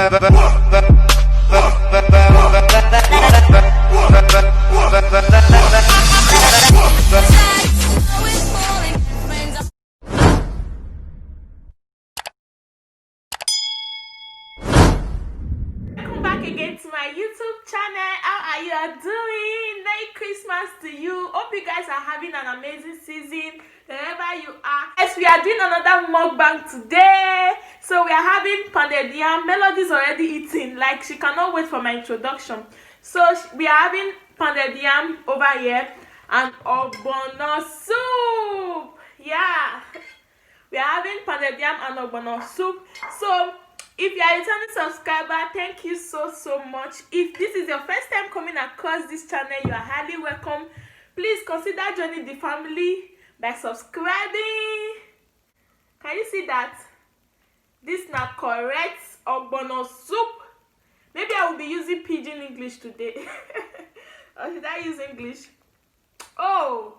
Back again to my YouTube channel. How are you all doing? Merry Christmas to you. Hope you guys are having an amazing season wherever you are. Yes, we are doing another mukbang today. So we are having pounded yam. Melody's already eating, like she cannot wait for my introduction. So we are having pounded yam over here and ogbono soup. Yeah, we are having pounded yam and ogbono soup. So if you are a returning subscriber, thank you so much. If this is your first time coming across this channel, you are highly welcome. Please consider joining the family by subscribing. Can you see that? This is not correct ogbono soup. Maybe I will be using pidgin English today. Or should I use English? Oh,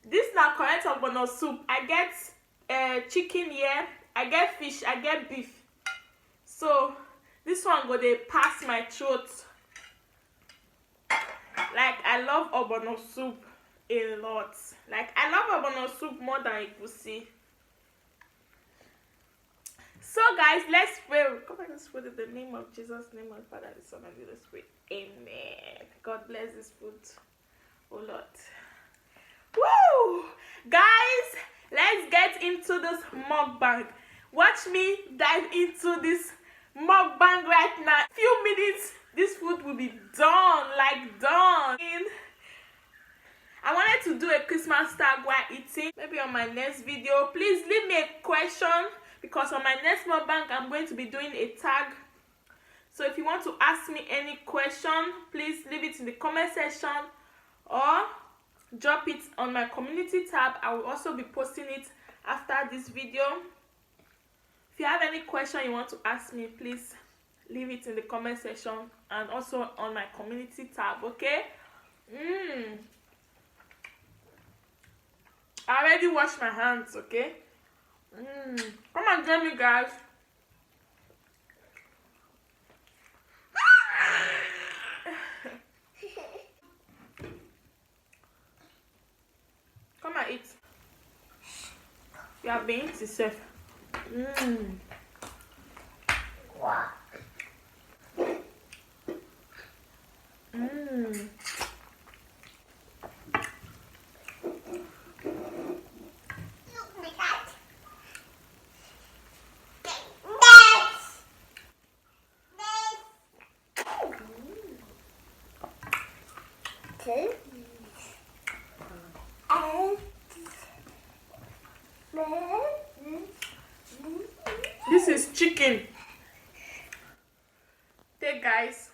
this is not correct ogbono soup. I get chicken here, I get fish, I get beef. So this one go dey pass my throat. Like I love ogbono soup a lot. Like I love ogbono soup more than egusi. So guys, let's pray. Come on, let's pray in the name of Jesus, name of the Father, the Son, and the Holy Spirit. Amen. God bless this food. Oh Lord. Woo! Guys, let's get into this mukbang. Watch me dive into this mukbang right now. Few minutes, this food will be done, like done. I wanted to do a Christmas tag while eating. Maybe on my next video. Please leave me a question, because on my next mukbang I'm going to be doing a tag. So if you want to ask me any question, please leave it in the comment section or drop it on my community tab. I will also be posting it after this video. If you have any question you want to ask me, please leave it in the comment section and also on my community tab, okay? I already washed my hands, okay? Come and join me, guys. Come and eat. You have been eating safe. Wow. Okay. This is chicken. Take, guys.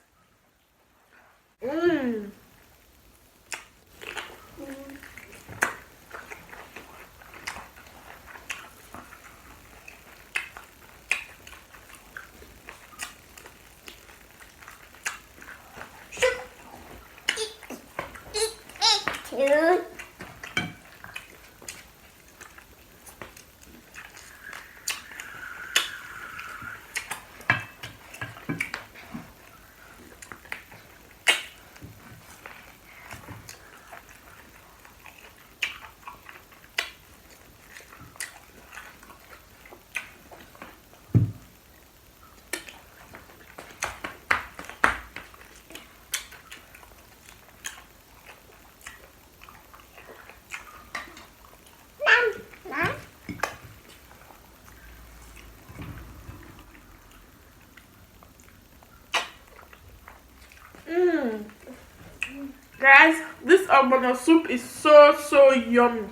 Guys, this ogbono soup is so yummy.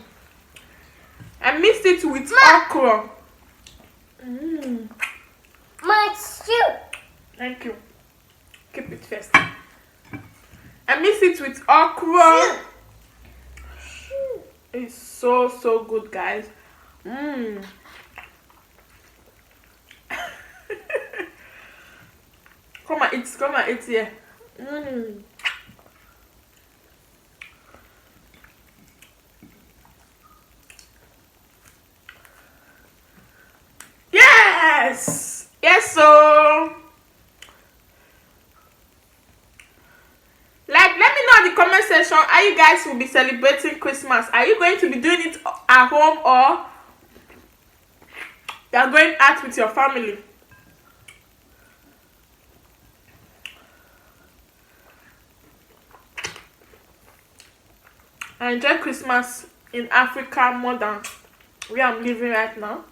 I mixed it with okra. My soup. Thank you. Keep it first. I mixed it with okra. It's so good, guys. Come and eat here. Yes, so you guys will be celebrating Christmas? Are you going to be doing it at home, or you are going out with your family? I enjoy Christmas in Africa more than where I'm living right now.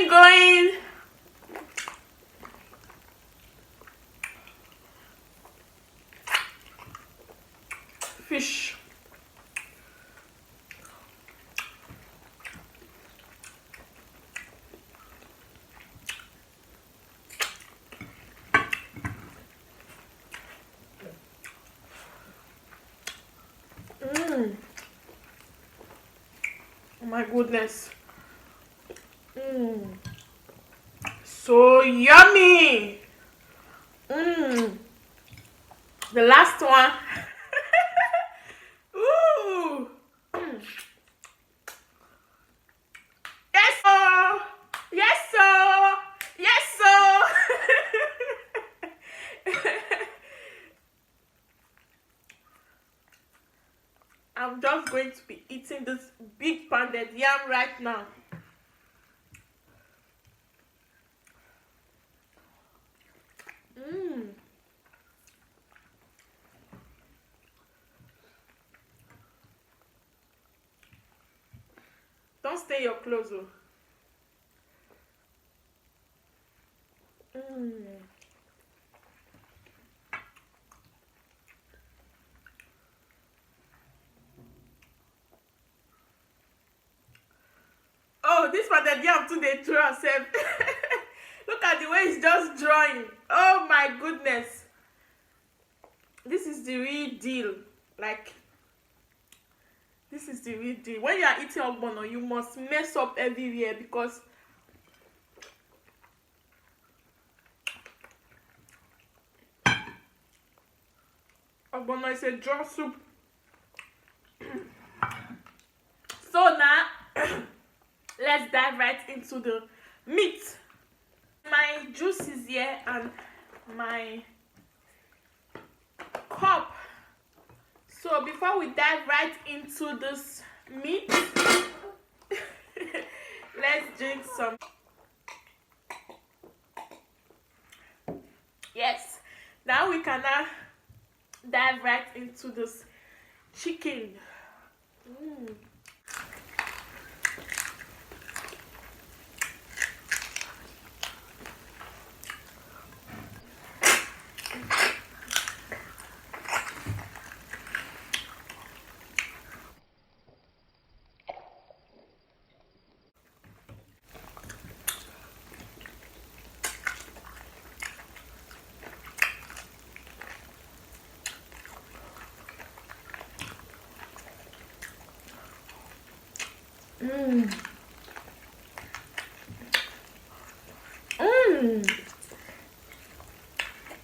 Going. Fish. Oh my goodness. So yummy. The last one. Ooh. Yes, sir. Yes, sir. Yes, sir. I'm just going to be eating this big pounded yam right now. Don't stay your clothes. Oh, this pounded yam too, they draw yourself. Look at the way it's just drawing. Oh my goodness. This is the real deal. Like, this is the real deal. When you are eating ogbono, you must mess up everywhere, because ogbono is a draw soup. So now, let's dive right into the meat. My juice is here and my cup. So before we dive right into this meat, let's drink some. Yes, now we can now dive right into this chicken.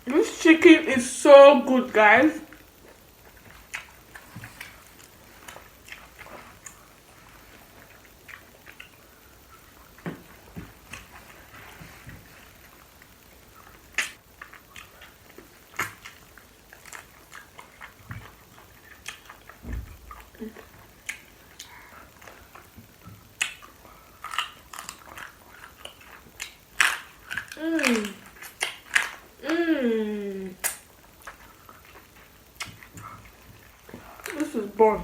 This chicken is so good, guys. This is born.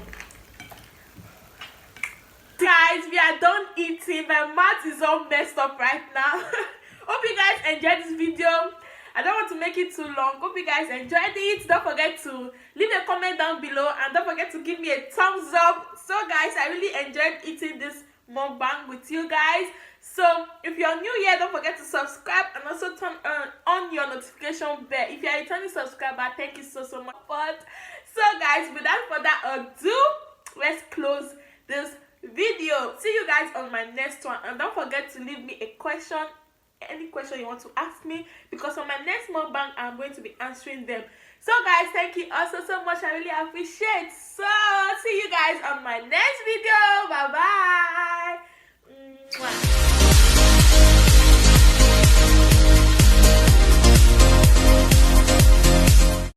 Guys, we are done eating. My mouth is all messed up right now. Hope you guys enjoyed this video. I don't want to make it too long. Hope you guys enjoyed it. Don't forget to leave a comment down below, and don't forget to give me a thumbs up. So guys, I really enjoyed eating this mukbang with you guys. So if you're new here, don't forget to subscribe and also turn on your notification bell. If you're a returning subscriber, thank you so much. So guys, without further ado, let's close this video. See you guys on my next one, and don't forget to leave me a question, any question you want to ask me, because on my next mukbang I'm going to be answering them. So guys, thank you also so much. I really appreciate. So see you guys on my next video. Bye bye.